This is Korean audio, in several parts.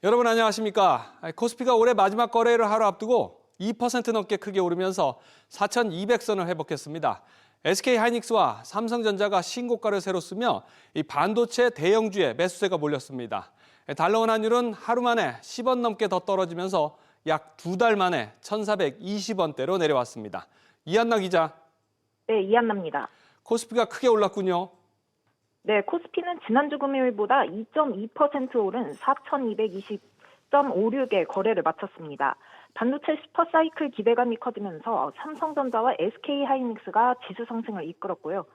여러분 안녕하십니까? 코스피가 올해 마지막 거래를 하루 앞두고 2% 넘게 크게 오르면서 4,200선을 회복했습니다. SK하이닉스와 삼성전자가 신고가를 새로 쓰며 이 반도체 대형주에 매수세가 몰렸습니다. 달러원 환율은 하루 만에 10원 넘게 더 떨어지면서 약 2달 만에 1,420원대로 내려왔습니다. 이한나 기자. 네, 이한나입니다. 코스피가 크게 올랐군요. 네, 코스피는 지난주 금요일보다 2.2% 오른 4,220.56에 거래를 마쳤습니다. 반도체 슈퍼사이클 기대감이 커지면서 삼성전자와 SK하이닉스가 지수 상승을 이끌었고요.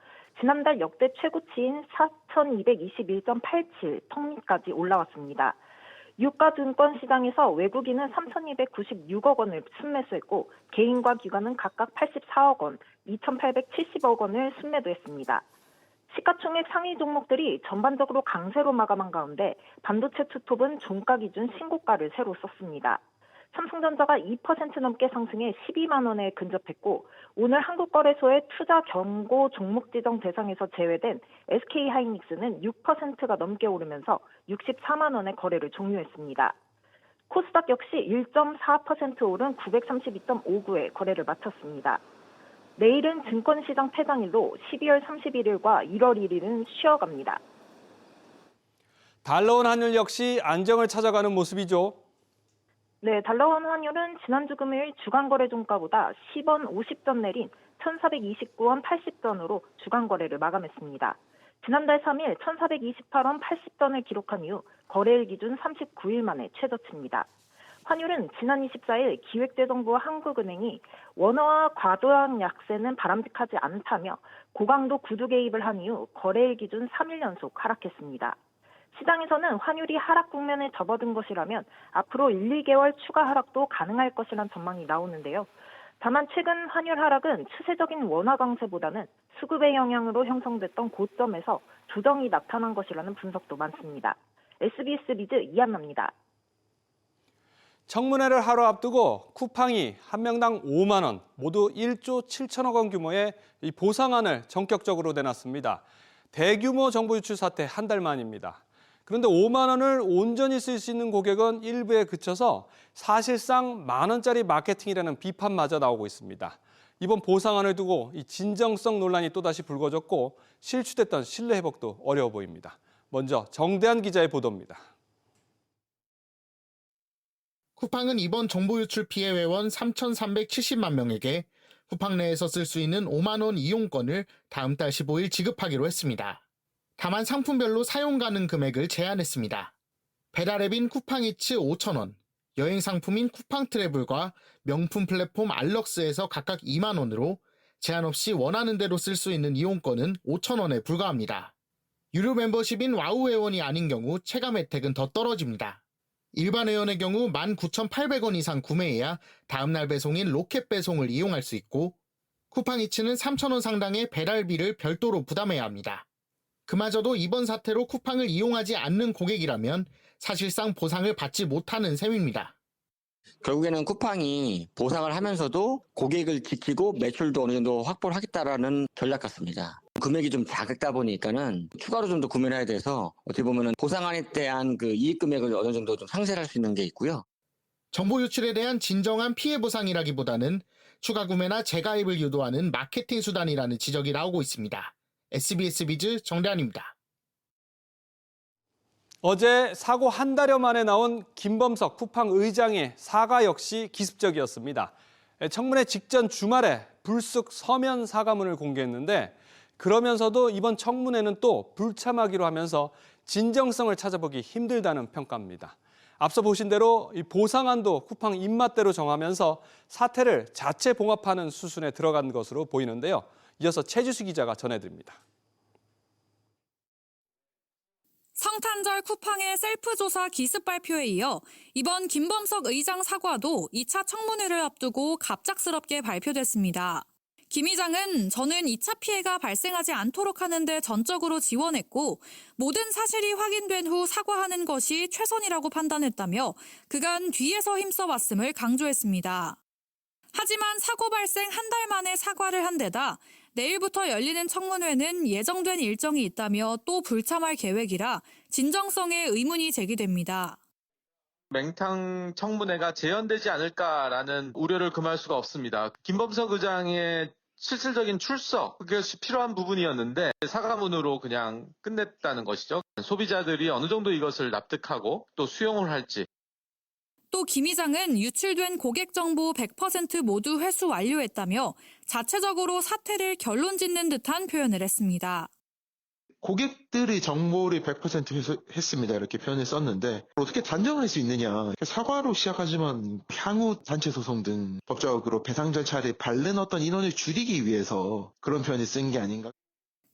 지난달 역대 최고치인 4,221.87 턱밑까지 올라왔습니다. 유가증권 시장에서 외국인은 3,296억 원을 순매수했고 개인과 기관은 각각 84억 원, 2,870억 원을 순매도했습니다. 시가총액 상위 종목들이 전반적으로 강세로 마감한 가운데 반도체 투톱은 종가 기준 신고가를 새로 썼습니다. 삼성전자가 2% 넘게 상승해 12만 원에 근접했고 오늘 한국거래소의 투자 경고 종목 지정 대상에서 제외된 SK하이닉스는 6%가 넘게 오르면서 64만 원에 거래를 종료했습니다. 코스닥 역시 1.4% 오른 932.59에 거래를 마쳤습니다. 내일은 증권시장 폐장일로 12월 31일과 1월 1일은 쉬어갑니다. 달러원 환율 역시 안정을 찾아가는 모습이죠. 네, 달러원 환율은 지난주 금요일 주간거래 종가보다 10원 50전 내린 1,429원 80전으로 주간거래를 마감했습니다. 지난달 3일 1,428원 80전을 기록한 이후 거래일 기준 39일 만에 최저치입니다. 환율은 지난 24일 기획재정부와 한국은행이 원화와 과도한 약세는 바람직하지 않다며 고강도 구두 개입을 한 이후 거래일 기준 3일 연속 하락했습니다. 시장에서는 환율이 하락 국면에 접어든 것이라면 앞으로 1, 2개월 추가 하락도 가능할 것이란 전망이 나오는데요. 다만 최근 환율 하락은 추세적인 원화 강세보다는 수급의 영향으로 형성됐던 고점에서 조정이 나타난 것이라는 분석도 많습니다. SBS 비즈 이한나입니다. 청문회를 하루 앞두고 쿠팡이 한 명당 5만 원, 모두 1조 7천억 원 규모의 이 보상안을 전격적으로 내놨습니다. 대규모 정보 유출 사태 한 달 만입니다. 그런데 5만 원을 온전히 쓸 수 있는 고객은 일부에 그쳐서 사실상 만 원짜리 마케팅이라는 비판마저 나오고 있습니다. 이번 보상안을 두고 이 진정성 논란이 또다시 불거졌고 실추됐던 신뢰 회복도 어려워 보입니다. 먼저 정대한 기자의 보도입니다. 쿠팡은 이번 정보 유출 피해 회원 3,370만 명에게 쿠팡 내에서 쓸 수 있는 5만 원 이용권을 다음 달 15일 지급하기로 했습니다. 다만 상품별로 사용 가능 금액을 제한했습니다. 배달앱인 쿠팡이츠 5,000원, 여행 상품인 쿠팡 트래블과 명품 플랫폼 알럭스에서 각각 2만 원으로 제한 없이 원하는 대로 쓸 수 있는 이용권은 5,000원에 불과합니다. 유료 멤버십인 와우 회원이 아닌 경우 체감 혜택은 더 떨어집니다. 일반 회원의 경우 19,800원 이상 구매해야 다음날 배송인 로켓 배송을 이용할 수 있고 쿠팡이츠는 3,000원 상당의 배달비를 별도로 부담해야 합니다. 그마저도 이번 사태로 쿠팡을 이용하지 않는 고객이라면 사실상 보상을 받지 못하는 셈입니다. 결국에는 쿠팡이 보상을 하면서도 고객을 지키고 매출도 어느 정도 확보를 하겠다라는 전략 같습니다. 금액이 좀 작다 보니까는 추가로 좀 더 구매를 해야 돼서 어떻게 보면은 보상안에 대한 그 이익 금액을 어느 정도 좀 상쇄할 수 있는 게 있고요. 정보 유출에 대한 진정한 피해 보상이라기보다는 추가 구매나 재가입을 유도하는 마케팅 수단이라는 지적이 나오고 있습니다. SBS 비즈 정대한입니다. 어제 사고 한 달여 만에 나온 김범석 쿠팡 의장의 사과 역시 기습적이었습니다. 청문회 직전 주말에 불쑥 서면 사과문을 공개했는데 그러면서도 이번 청문회는 또 불참하기로 하면서 진정성을 찾아보기 힘들다는 평가입니다. 앞서 보신 대로 이 보상안도 쿠팡 입맛대로 정하면서 사태를 자체 봉합하는 수순에 들어간 것으로 보이는데요. 이어서 최지수 기자가 전해드립니다. 성탄절 쿠팡의 셀프조사 기습 발표에 이어 이번 김범석 의장 사과도 2차 청문회를 앞두고 갑작스럽게 발표됐습니다. 김 의장은 저는 2차 피해가 발생하지 않도록 하는 데 전적으로 지원했고 모든 사실이 확인된 후 사과하는 것이 최선이라고 판단했다며 그간 뒤에서 힘써왔음을 강조했습니다. 하지만 사고 발생 한 달 만에 사과를 한 데다 내일부터 열리는 청문회는 예정된 일정이 있다며 또 불참할 계획이라 진정성에 의문이 제기됩니다. 맹탕 청문회가 재연되지 않을까라는 우려를 금할 수가 없습니다. 김범석 의장의 실질적인 출석, 그것이 필요한 부분이었는데 사과문으로 그냥 끝냈다는 것이죠. 소비자들이 어느 정도 이것을 납득하고 또 수용을 할지. 또 김 의장은 유출된 고객 정보 100% 모두 회수 완료했다며 자체적으로 사태를 결론짓는 듯한 표현을 했습니다. 고객들의 정보를 100% 회수했습니다. 이렇게 표현을 썼는데 어떻게 단정할 수 있느냐. 사과로 시작하지만 향후 단체 소송 등 법적으로 배상 절차를 밟는 어떤 인원을 줄이기 위해서 그런 표현을 쓴 게 아닌가.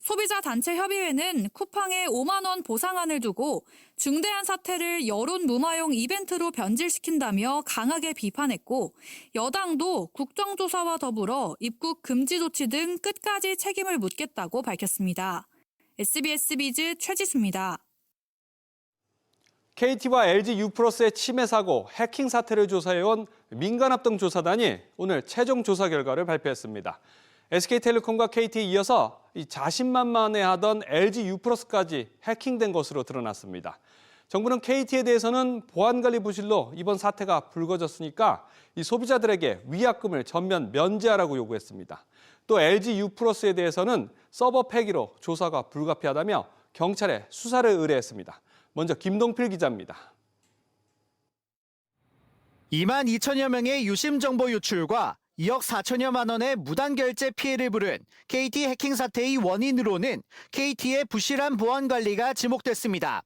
소비자단체협의회는 쿠팡에 5만 원 보상안을 두고 중대한 사태를 여론 무마용 이벤트로 변질시킨다며 강하게 비판했고 여당도 국정조사와 더불어 입국 금지 조치 등 끝까지 책임을 묻겠다고 밝혔습니다. SBS 비즈 최지수입니다. KT와 LG U+의 침해 사고, 해킹 사태를 조사해온 민간합동조사단이 오늘 최종 조사 결과를 발표했습니다. SK텔레콤과 KT에 이어서 자신만만해하던 LG U+까지 해킹된 것으로 드러났습니다. 정부는 KT에 대해서는 보안관리 부실로 이번 사태가 불거졌으니까 이 소비자들에게 위약금을 전면 면제하라고 요구했습니다. 또 LG U+에 대해서는 서버 폐기로 조사가 불가피하다며 경찰에 수사를 의뢰했습니다. 먼저 김동필 기자입니다. 2만 2천여 명의 유심 정보 유출과 2억 4천여만 원의 무단 결제 피해를 부른 KT 해킹 사태의 원인으로는 KT의 부실한 보안 관리가 지목됐습니다.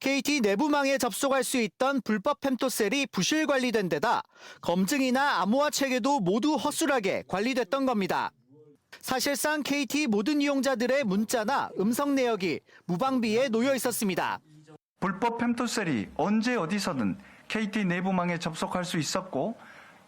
KT 내부망에 접속할 수 있던 불법 펜토셀이 부실 관리된 데다 검증이나 암호화 체계도 모두 허술하게 관리됐던 겁니다. 사실상 KT 모든 이용자들의 문자나 음성 내역이 무방비에 놓여 있었습니다. 불법 펜토셀이 언제 어디서든 KT 내부망에 접속할 수 있었고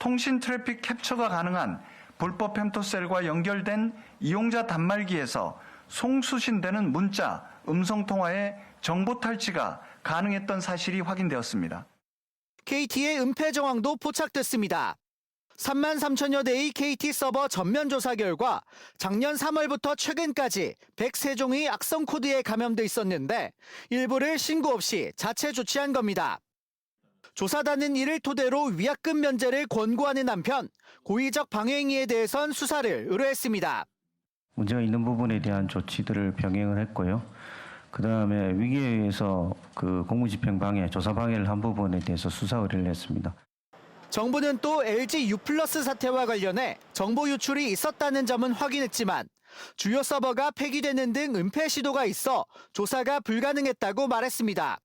통신 트래픽 캡처가 가능한 불법 펜토셀과 연결된 이용자 단말기에서 송수신되는 문자, 음성통화의 정보 탈취가 가능했던 사실이 확인되었습니다. KT의 은폐 정황도 포착됐습니다. 3만 3천여 대의 KT 서버 전면 조사 결과 작년 3월부터 최근까지 103종의 악성 코드에 감염돼 있었는데 일부를 신고 없이 자체 조치한 겁니다. 조사단은 이를 토대로 위약금 면제를 권고하는 한편 고의적 방해 행위에 대해선 수사를 의뢰했습니다. 문제가 있는 부분에 대한 조치들을 병행을 했고요. 그다음에 위기에 의해서 공무집행 방해, 조사 방해를 한 부분에 대해서 수사 의뢰를 했습니다. 정부는 또 LG U+ 사태와 관련해 정보 유출이 있었다는 점은 확인했지만 주요 서버가 폐기되는 등 은폐 시도가 있어 조사가 불가능했다고 말했습니다.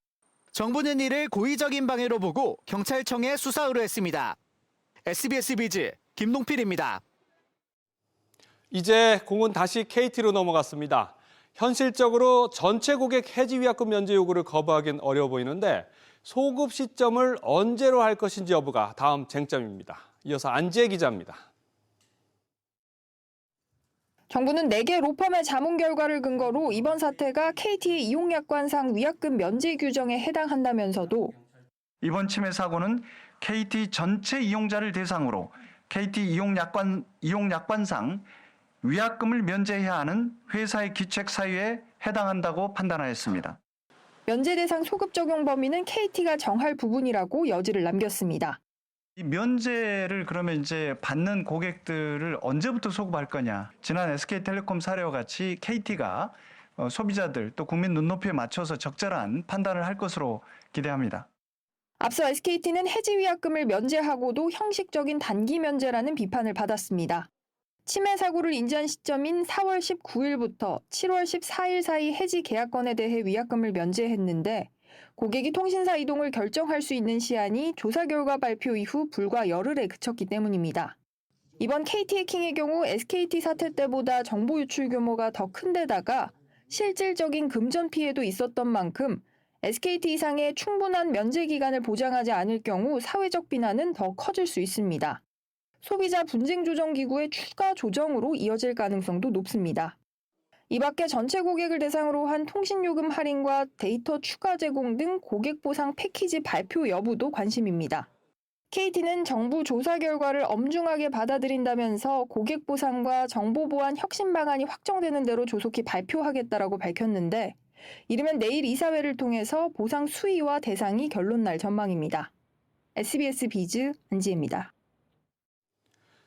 정부는 이를 고의적인 방해로 보고 경찰청에 수사 의뢰했습니다. SBS 비즈 김동필입니다. 이제 공은 다시 KT로 넘어갔습니다. 현실적으로 전체 고객 해지 위약금 면제 요구를 거부하긴 어려워 보이는데 소급 시점을 언제로 할 것인지 여부가 다음 쟁점입니다. 이어서 안지혜 기자입니다. 정부는 4개 로펌의 자문 결과를 근거로 이번 사태가 KT의 이용약관상 위약금 면제 규정에 해당한다면서도 이번 침해 사고는 KT 전체 이용자를 대상으로 KT 이용약관상 위약금을 면제해야 하는 회사의 기책 사유에 해당한다고 판단하였습니다. 면제 대상 소급 적용 범위는 KT가 정할 부분이라고 여지를 남겼습니다. 이 면제를 그러면 이제 받는 고객들을 언제부터 소급할 거냐. 지난 SK텔레콤 사례와 같이 KT가 소비자들 또 국민 눈높이에 맞춰서 적절한 판단을 할 것으로 기대합니다. 앞서 SKT는 해지 위약금을 면제하고도 형식적인 단기 면제라는 비판을 받았습니다. 침해 사고를 인지한 시점인 4월 19일부터 7월 14일 사이 해지 계약건에 대해 위약금을 면제했는데 고객이 통신사 이동을 결정할 수 있는 시한이 조사 결과 발표 이후 불과 열흘에 그쳤기 때문입니다. 이번 KT 해킹의 경우 SKT 사태 때보다 정보 유출 규모가 더 큰 데다가 실질적인 금전 피해도 있었던 만큼 SKT 이상의 충분한 면제 기간을 보장하지 않을 경우 사회적 비난은 더 커질 수 있습니다. 소비자 분쟁 조정 기구의 추가 조정으로 이어질 가능성도 높습니다. 이 밖에 전체 고객을 대상으로 한 통신요금 할인과 데이터 추가 제공 등 고객 보상 패키지 발표 여부도 관심입니다. KT는 정부 조사 결과를 엄중하게 받아들인다면서 고객 보상과 정보 보안 혁신 방안이 확정되는 대로 조속히 발표하겠다라고 밝혔는데 이르면 내일 이사회를 통해서 보상 수위와 대상이 결론 날 전망입니다. SBS 비즈 안지혜입니다.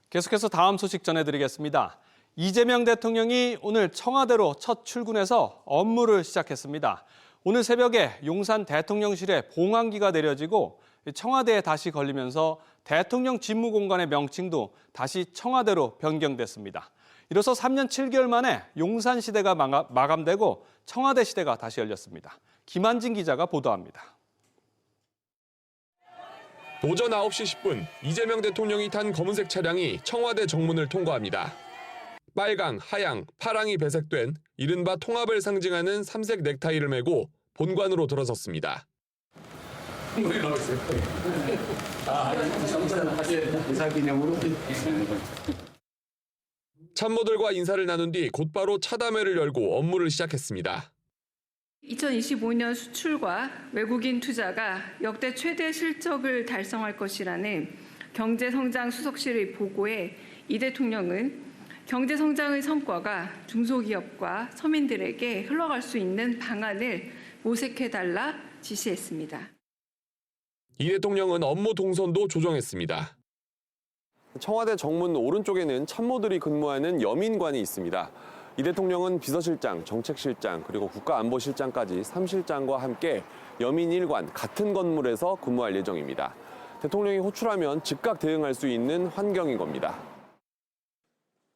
계속해서 다음 소식 전해드리겠습니다. 이재명 대통령이 오늘 청와대로 첫 출근해서 업무를 시작했습니다. 오늘 새벽에 용산 대통령실에 봉황기가 내려지고 청와대에 다시 걸리면서 대통령 집무공간의 명칭도 다시 청와대로 변경됐습니다. 이로써 3년 7개월 만에 용산 시대가 마감되고 청와대 시대가 다시 열렸습니다. 김한진 기자가 보도합니다. 오전 9시 10분 이재명 대통령이 탄 검은색 차량이 청와대 정문을 통과합니다. 빨강, 하양, 파랑이 배색된 이른바 통합을 상징하는 삼색 넥타이를 메고 본관으로 들어섰습니다. 참모들과 인사를 나눈 뒤 곧바로 차담회를 열고 업무를 시작했습니다. 2025년 수출과 외국인 투자가 역대 최대 실적을 달성할 것이라는 경제성장 수석실의 보고에 이 대통령은 경제성장의 성과가 중소기업과 서민들에게 흘러갈 수 있는 방안을 모색해달라 지시했습니다. 이 대통령은 업무 동선도 조정했습니다. 청와대 정문 오른쪽에는 참모들이 근무하는 여민관이 있습니다. 이 대통령은 비서실장, 정책실장, 그리고 국가안보실장까지 3실장과 함께 여민 1관 같은 건물에서 근무할 예정입니다. 대통령이 호출하면 즉각 대응할 수 있는 환경인 겁니다.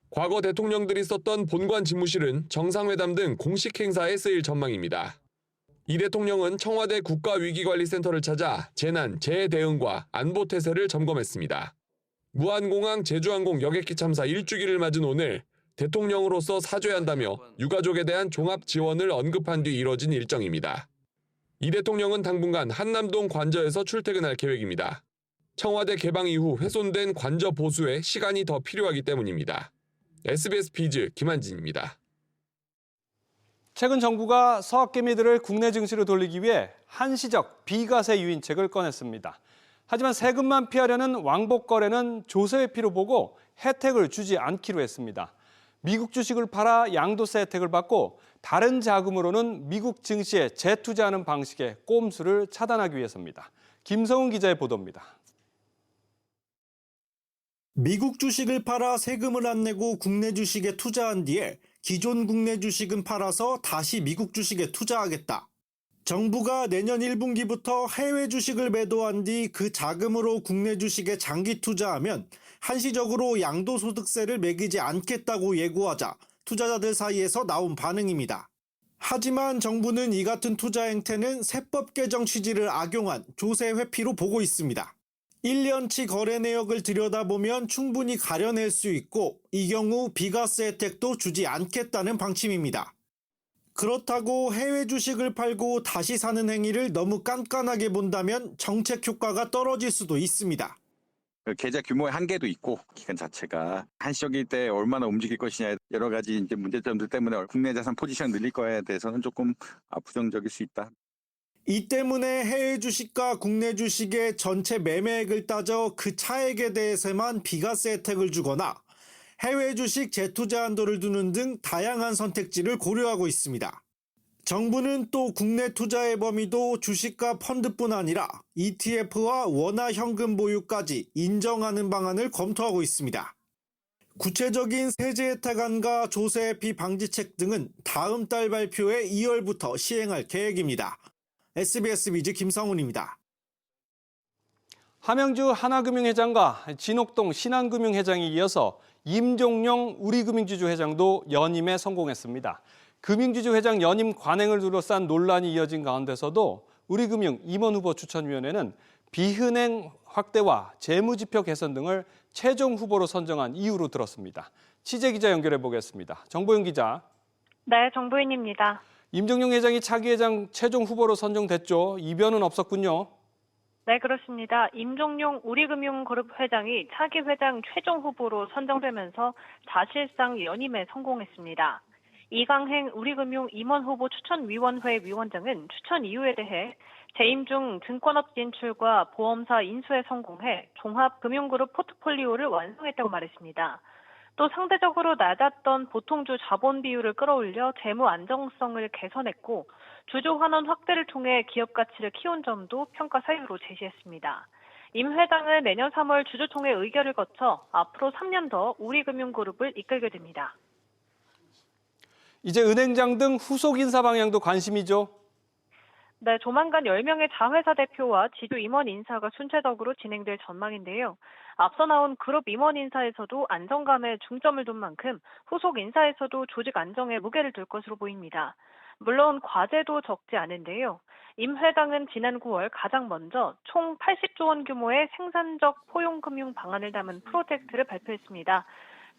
과거 대통령들이 썼던 본관 집무실은 정상회담 등 공식 행사에 쓰일 전망입니다. 이 대통령은 청와대 국가위기관리센터를 찾아 재난, 재해 대응과 안보 태세를 점검했습니다. 무한공항 제주항공 여객기 참사 1주기를 맞은 오늘 대통령으로서 사죄한다며 유가족에 대한 종합 지원을 언급한 뒤 이뤄진 일정입니다. 이 대통령은 당분간 한남동 관저에서 출퇴근할 계획입니다. 청와대 개방 이후 훼손된 관저 보수에 시간이 더 필요하기 때문입니다. SBS 비즈 김한진입니다. 최근 정부가 서학개미들을 국내 증시로 돌리기 위해 한시적 비과세 유인책을 꺼냈습니다. 하지만 세금만 피하려는 왕복 거래는 조세회피로 보고 혜택을 주지 않기로 했습니다. 미국 주식을 팔아 양도세 혜택을 받고 다른 자금으로는 미국 증시에 재투자하는 방식의 꼼수를 차단하기 위해서입니다. 김성훈 기자의 보도입니다. 미국 주식을 팔아 세금을 안 내고 국내 주식에 투자한 뒤에 기존 국내 주식은 팔아서 다시 미국 주식에 투자하겠다. 정부가 내년 1분기부터 해외 주식을 매도한 뒤 그 자금으로 국내 주식에 장기 투자하면 한시적으로 양도소득세를 매기지 않겠다고 예고하자 투자자들 사이에서 나온 반응입니다. 하지만 정부는 이 같은 투자 행태는 세법 개정 취지를 악용한 조세 회피로 보고 있습니다. 1년치 거래 내역을 들여다보면 충분히 가려낼 수 있고 이 경우 비과세 혜택도 주지 않겠다는 방침입니다. 그렇다고 해외 주식을 팔고 다시 사는 행위를 너무 깐깐하게 본다면 정책 효과가 떨어질 수도 있습니다. 계좌 규모의 한계도 있고 기간 자체가 한시적일 때 얼마나 움직일 것이냐 여러 가지 이제 문제점들 때문에 국내 자산 포지션 늘릴 거에 대해서는 조금 부정적일 수 있다. 이 때문에 해외 주식과 국내 주식의 전체 매매액을 따져 그 차액에 대해서만 비과세 혜택을 주거나 해외 주식 재투자 한도를 두는 등 다양한 선택지를 고려하고 있습니다. 정부는 또 국내 투자의 범위도 주식과 펀드뿐 아니라 ETF와 원화 현금 보유까지 인정하는 방안을 검토하고 있습니다. 구체적인 세제 혜택안과 조세 회피 방지책 등은 다음 달 발표에 2월부터 시행할 계획입니다. SBS 비즈 김성훈입니다. 함영주 하나금융회장과 진옥동 신한금융회장에 이어서 임종용 우리금융지주 회장도 연임에 성공했습니다. 금융지주 회장 연임 관행을 둘러싼 논란이 이어진 가운데서도 우리금융 임원 후보 추천위원회는 비은행 확대와 재무지표 개선 등을 최종 후보로 선정한 이유로 들었습니다. 취재기자 연결해 보겠습니다. 정보윤 기자. 네, 정보윤입니다. 임종용 회장이 차기 회장 최종 후보로 선정됐죠. 이변은 없었군요. 네, 그렇습니다. 임종용 우리금융그룹 회장이 차기 회장 최종 후보로 선정되면서 사실상 연임에 성공했습니다. 이강행 우리금융 임원 후보 추천위원회 위원장은 추천 이유에 대해 재임 중 증권업 진출과 보험사 인수에 성공해 종합금융그룹 포트폴리오를 완성했다고 말했습니다. 또 상대적으로 낮았던 보통주 자본 비율을 끌어올려 재무 안정성을 개선했고 주주 환원 확대를 통해 기업 가치를 키운 점도 평가 사유로 제시했습니다. 임 회장은 내년 3월 주주총회 의결을 거쳐 앞으로 3년 더 우리금융그룹을 이끌게 됩니다. 이제 은행장 등 후속 인사 방향도 관심이죠. 네, 조만간 10명의 자회사 대표와 지주 임원 인사가 순차적으로 진행될 전망인데요. 앞서 나온 그룹 임원 인사에서도 안정감에 중점을 둔 만큼 후속 인사에서도 조직 안정에 무게를 둘 것으로 보입니다. 물론 과제도 적지 않은데요. 임 회장은 지난 9월 가장 먼저 총 80조 원 규모의 생산적 포용금융 방안을 담은 프로젝트를 발표했습니다.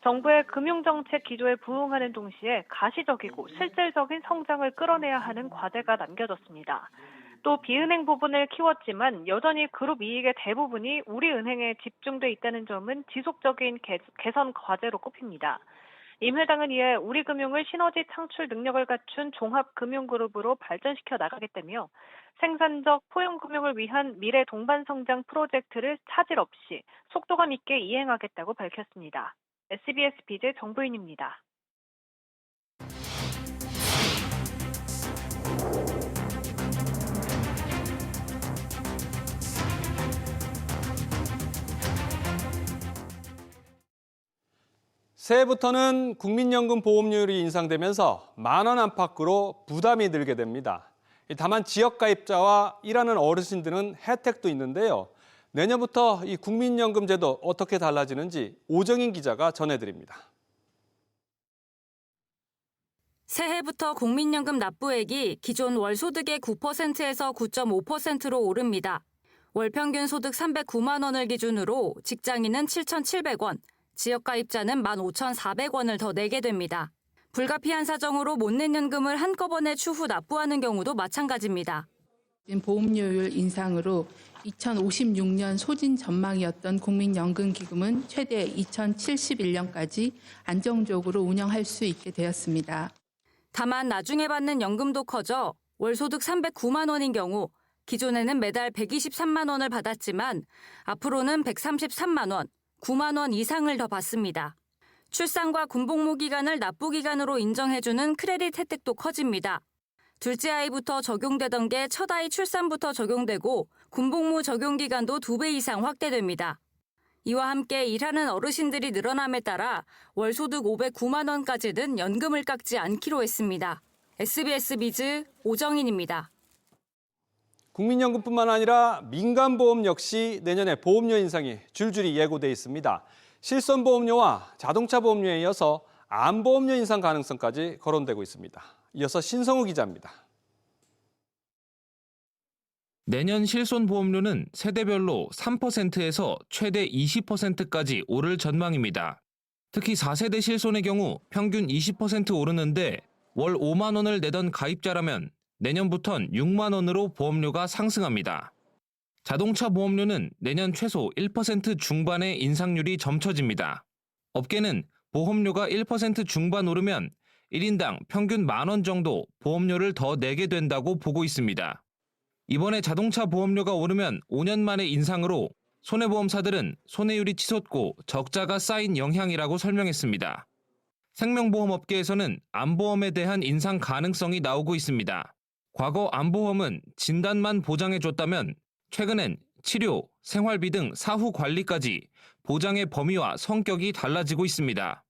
정부의 금융정책 기조에 부응하는 동시에 가시적이고 실질적인 성장을 끌어내야 하는 과제가 남겨졌습니다. 또 비은행 부분을 키웠지만 여전히 그룹 이익의 대부분이 우리은행에 집중돼 있다는 점은 지속적인 개선 과제로 꼽힙니다. 임 회장은 이에 우리금융을 시너지 창출 능력을 갖춘 종합금융그룹으로 발전시켜 나가겠다며 생산적 포용금융을 위한 미래 동반 성장 프로젝트를 차질 없이 속도감 있게 이행하겠다고 밝혔습니다. SBS 비즈 정보인입니다. 새해부터는 국민연금 보험료율이 인상되면서 10,000원 안팎으로 부담이 늘게 됩니다. 다만 지역가입자와 일하는 어르신들은 혜택도 있는데요. 내년부터 이 국민연금 제도 어떻게 달라지는지 오정인 기자가 전해드립니다. 새해부터 국민연금 납부액이 기존 월소득의 9%에서 9.5%로 오릅니다. 월평균 소득 309만 원을 기준으로 직장인은 7,700원, 지역가입자는 15,400원을 더 내게 됩니다. 불가피한 사정으로 못 낸 연금을 한꺼번에 추후 납부하는 경우도 마찬가지입니다. 보험료율 인상으로 2056년 소진 전망이었던 국민연금기금은 최대 2071년까지 안정적으로 운영할 수 있게 되었습니다. 다만 나중에 받는 연금도 커져 월소득 309만 원인 경우 기존에는 매달 123만 원을 받았지만 앞으로는 133만 원, 9만 원 이상을 더 받습니다. 출산과 군복무 기간을 납부 기간으로 인정해주는 크레딧 혜택도 커집니다. 둘째 아이부터 적용되던 게 첫 아이 출산부터 적용되고 군복무 적용 기간도 2배 이상 확대됩니다. 이와 함께 일하는 어르신들이 늘어남에 따라 월소득 509만 원까지는 연금을 깎지 않기로 했습니다. SBS 비즈 오정인입니다. 국민연금뿐만 아니라 민간보험 역시 내년에 보험료 인상이 줄줄이 예고돼 있습니다. 실손보험료와 자동차 보험료에 이어서 암보험료 인상 가능성까지 거론되고 있습니다. 이어서 신성우 기자입니다. 내년 실손보험료는 세대별로 3%에서 최대 20%까지 오를 전망입니다. 특히 4세대 실손의 경우 평균 20% 오르는데 월 5만 원을 내던 가입자라면 내년부턴 6만 원으로 보험료가 상승합니다. 자동차 보험료는 내년 최소 1% 중반의 인상률이 점쳐집니다. 업계는 보험료가 1% 중반 오르면 1인당 평균 10,000원 정도 보험료를 더 내게 된다고 보고 있습니다. 이번에 자동차 보험료가 오르면 5년 만의 인상으로 손해보험사들은 손해율이 치솟고 적자가 쌓인 영향이라고 설명했습니다. 생명보험업계에서는 암보험에 대한 인상 가능성이 나오고 있습니다. 과거 암보험은 진단만 보장해줬다면 최근엔 치료, 생활비 등 사후 관리까지 보장의 범위와 성격이 달라지고 있습니다.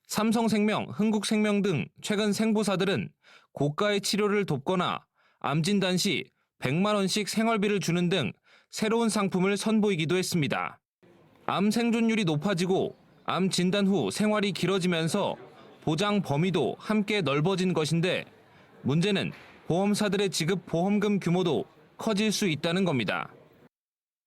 삼성생명, 흥국생명 등 최근 생보사들은 고가의 치료를 돕거나 암 진단 시 100만 원씩 생활비를 주는 등 새로운 상품을 선보이기도 했습니다. 암 생존율이 높아지고 암 진단 후 생활이 길어지면서 보장 범위도 함께 넓어진 것인데 문제는 보험사들의 지급 보험금 규모도 커질 수 있다는 겁니다.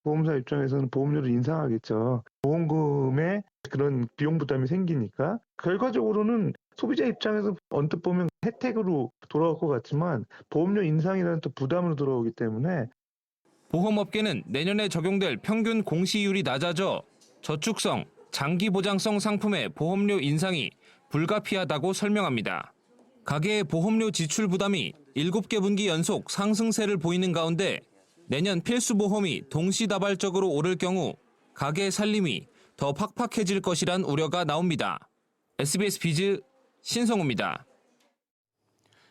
보험사 입장에서는 보험료를 인상하겠죠. 보험금에 그런 비용 부담이 생기니까 결과적으로는 소비자 입장에서 언뜻 보면 혜택으로 돌아올 것 같지만 보험료 인상이라는 또 부담으로 돌아오기 때문에 보험업계는 내년에 적용될 평균 공시율이 낮아져 저축성, 장기보장성 상품의 보험료 인상이 불가피하다고 설명합니다. 가계의 보험료 지출 부담이 7개 분기 연속 상승세를 보이는 가운데 내년 필수보험이 동시다발적으로 오를 경우 가계 살림이 더 팍팍해질 것이란 우려가 나옵니다. SBS 비즈 신성우입니다.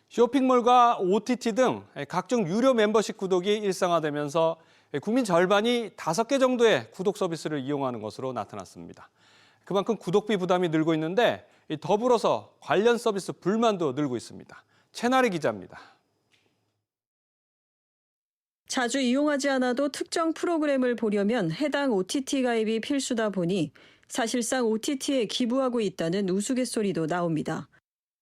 쇼핑몰과 OTT 등 각종 유료 멤버십 구독이 일상화되면서 국민 절반이 5개 정도의 구독 서비스를 이용하는 것으로 나타났습니다. 그만큼 구독비 부담이 늘고 있는데 더불어서 관련 서비스 불만도 늘고 있습니다. 최나리 기자입니다. 자주 이용하지 않아도 특정 프로그램을 보려면 해당 OTT 가입이 필수다 보니 사실상 OTT에 기부하고 있다는 우스갯소리도 나옵니다.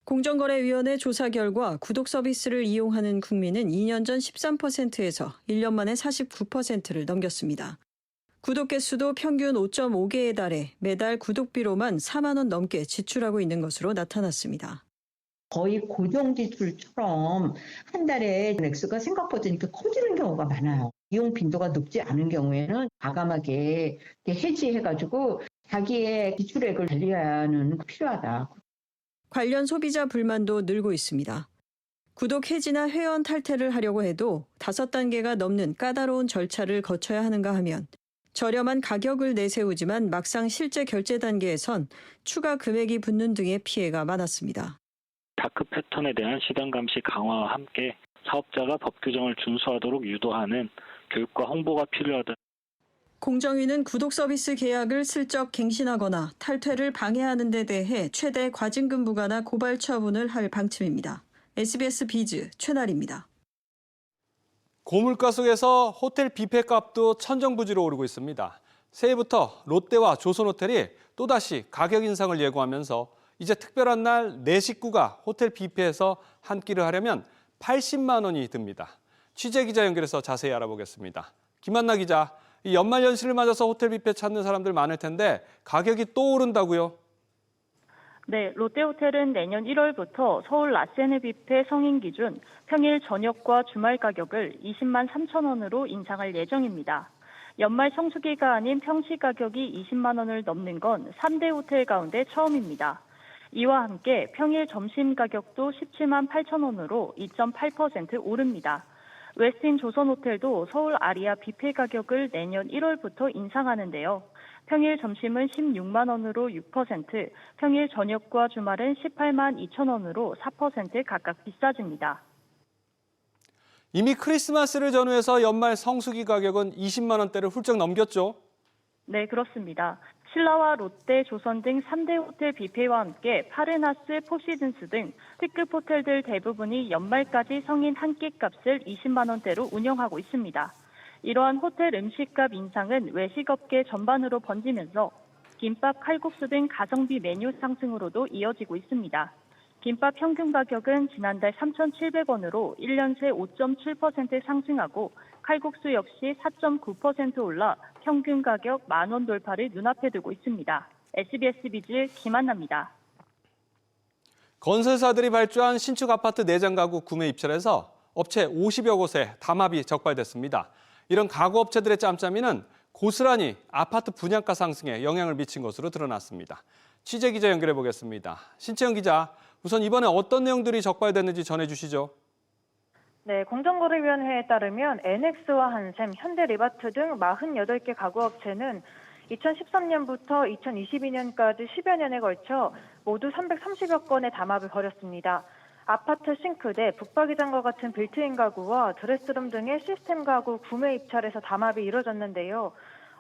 공정거래위원회 조사 결과 구독 서비스를 이용하는 국민은 2년 전 13%에서 1년 만에 49%를 넘겼습니다. 구독 개수도 평균 5.5개에 달해 매달 구독비로만 4만 원 넘게 지출하고 있는 것으로 나타났습니다. 거의 고정 지출처럼 한 달에 액수가 생각보다 이렇게 커지는 경우가 많아요. 이용 빈도가 높지 않은 경우에는 과감하게 해지해가지고 자기의 지출액을 관리하는 게 필요하다. 관련 소비자 불만도 늘고 있습니다. 구독 해지나 회원 탈퇴를 하려고 해도 5단계가 넘는 까다로운 절차를 거쳐야 하는가 하면 저렴한 가격을 내세우지만 막상 실제 결제 단계에선 추가 금액이 붙는 등의 피해가 많았습니다. 다크 패턴에 대한 시장 감시 강화와 함께 사업자가 법 규정을 준수하도록 유도하는 교육과 홍보가 필요하다. 공정위는 구독 서비스 계약을 슬쩍 갱신하거나 탈퇴를 방해하는 데 대해 최대 과징금 부과나 고발 처분을 할 방침입니다. SBS 비즈 최나리입니다. 고물가 속에서 호텔 뷔페 값도 천정부지로 오르고 있습니다. 새해부터 롯데와 조선호텔이 또다시 가격 인상을 예고하면서 이제 특별한 날 내 식구가 호텔 뷔페에서 한 끼를 하려면 80만 원이 듭니다. 취재 기자 연결해서 자세히 알아보겠습니다. 김한나 기자, 이 연말 연시를 맞아서 호텔 뷔페 찾는 사람들 많을 텐데 가격이 또 오른다고요? 네, 롯데호텔은 내년 1월부터 서울 라세네 뷔페 성인 기준 평일 저녁과 주말 가격을 20만 3천 원으로 인상할 예정입니다. 연말 성수기가 아닌 평시 가격이 20만 원을 넘는 건 3대 호텔 가운데 처음입니다. 이와 함께 평일 점심 가격도 17만 8천 원으로 2.8% 오릅니다. 웨스틴 조선호텔도 서울 아리아 뷔페 가격을 내년 1월부터 인상하는데요. 평일 점심은 16만 원으로 6%, 평일 저녁과 주말은 18만 2천 원으로 4% 각각 비싸집니다. 이미 크리스마스를 전후해서 연말 성수기 가격은 20만 원대를 훌쩍 넘겼죠? 네, 그렇습니다. 신라와 롯데, 조선 등 3대 호텔 뷔페와 함께 파르나스, 포시즌스 등 특급 호텔들 대부분이 연말까지 성인 한 끼 값을 20만 원대로 운영하고 있습니다. 이러한 호텔 음식값 인상은 외식업계 전반으로 번지면서 김밥, 칼국수 등 가성비 메뉴 상승으로도 이어지고 있습니다. 김밥 평균 가격은 지난달 3,700원으로 1년 새 5.7% 상승하고 칼국수 역시 4.9% 올라 평균 가격 10,000원 돌파를 눈앞에 두고 있습니다. SBS 비즈 김한나입니다. 건설사들이 발주한 신축 아파트 내장 가구 구매 입찰에서 업체 50여 곳에 담합이 적발됐습니다. 이런 가구업체들의 짬짬이는 고스란히 아파트 분양가 상승에 영향을 미친 것으로 드러났습니다. 취재 기자 연결해 보겠습니다. 신채영 기자, 우선 이번에 어떤 내용들이 적발됐는지 전해주시죠. 네, 공정거래위원회에 따르면 NX와 한샘, 현대리바트 등 48개 가구업체는 2013년부터 2022년까지 10여 년에 걸쳐 모두 330여 건의 담합을 벌였습니다. 아파트 싱크대, 붙박이장과 같은 빌트인 가구와 드레스룸 등의 시스템 가구 구매 입찰에서 담합이 이뤄졌는데요.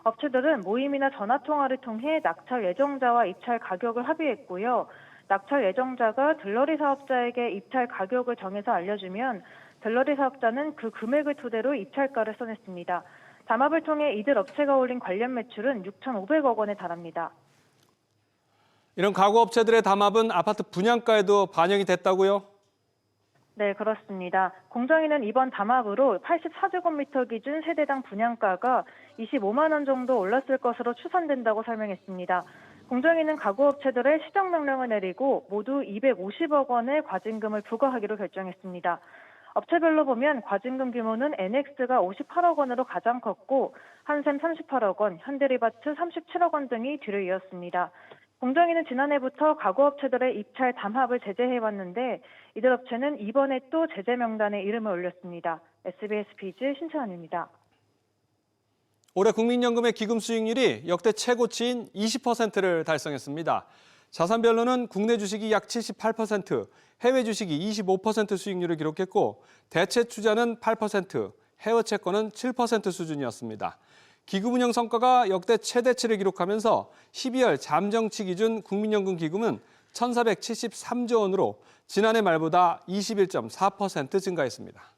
업체들은 모임이나 전화통화를 통해 낙찰 예정자와 입찰 가격을 합의했고요. 낙찰 예정자가 들러리 사업자에게 입찰 가격을 정해서 알려주면 들러리 사업자는 그 금액을 토대로 입찰가를 써냈습니다. 담합을 통해 이들 업체가 올린 관련 매출은 6,500억 원에 달합니다. 이런 가구업체들의 담합은 아파트 분양가에도 반영이 됐다고요? 네, 그렇습니다. 공정위는 이번 담합으로 84제곱미터 기준 세대당 분양가가 25만 원 정도 올랐을 것으로 추산된다고 설명했습니다. 공정위는 가구업체들의 시정 명령을 내리고 모두 250억 원의 과징금을 부과하기로 결정했습니다. 업체별로 보면 과징금 규모는 NX가 58억 원으로 가장 컸고 한샘 38억 원, 현대리바트 37억 원 등이 뒤를 이었습니다. 공정위는 지난해부터 가구업체들의 입찰 담합을 제재해왔는데 이들 업체는 이번에 또 제재 명단에 이름을 올렸습니다. SBS 비즈 신채원입니다. 올해 국민연금의 기금 수익률이 역대 최고치인 20%를 달성했습니다. 자산별로는 국내 주식이 약 78%, 해외 주식이 25% 수익률을 기록했고 대체 투자는 8%, 해외 채권은 7% 수준이었습니다. 기금 운영 성과가 역대 최대치를 기록하면서 12월 잠정치 기준 국민연금 기금은 1,473조 원으로 지난해 말보다 21.4% 증가했습니다.